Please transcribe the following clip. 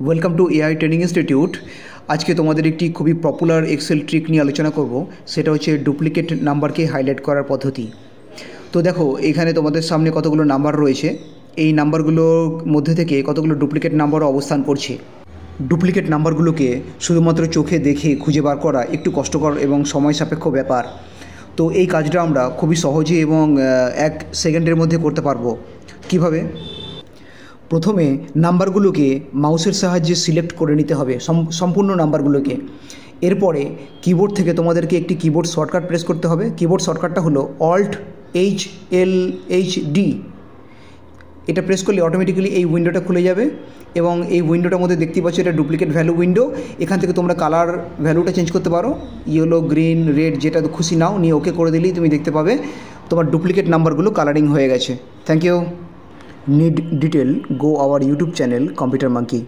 Welcome to AI training institute. আজকে তোমাদের একটি খুবই পপুলার এক্সেল ট্রিক নিয়ে আলোচনা করব। সেটা হচ্ছে ডুপ্লিকেট নাম্বারকে হাইলাইট করার পদ্ধতি। তো দেখো, এখানে তোমাদের সামনে কতগুলো নাম্বার রয়েছে। এই নাম্বারগুলোর মধ্যে থেকে কতগুলো ডুপ্লিকেট নাম্বারও অবস্থান করছে। ডুপ্লিকেট নাম্বারগুলোকে শুধুমাত্র চোখে দেখে খুঁজে বার করা একটু কষ্টকর এবং সময় সাপেক্ষ ব্যাপার। তো এই কাজটা আমরা খুবই সহজে এবং 1 সেকেন্ডের মধ্যে করতে পারবো। কিভাবে? প্রথমে নাম্বারগুলোকে মাউসের সাহায্যে সিলেক্ট করে নিতে হবে, সম্পূর্ণ নাম্বারগুলোকে। এরপরে কিবোর্ড থেকে তোমাদেরকে একটি কিবোর্ড শর্টকাট প্রেস করতে হবে। কিবোর্ড শর্টকাটটা হলো Alt+H+D। এটা প্রেস করলে অটোমেটিক্যালি এই উইন্ডোটা খুলে যাবে এবং এই উইন্ডোটার মধ্যে দেখতে পাচ্ছ এটা ডুপ্লিকেট ভ্যালু উইন্ডো। এখান থেকে তোমরা কালার ভ্যালুটা চেঞ্জ করতে পারো, ইয়েলো, গ্রিন, রেড, যেটা খুশি নাও, নিয়ে ওকে করে দিলেই তুমি দেখতে পাবে তোমার ডুপ্লিকেট নাম্বারগুলো কালারিং হয়ে গেছে। Thank you. Need detail, go our YouTube channel Computer Monkey.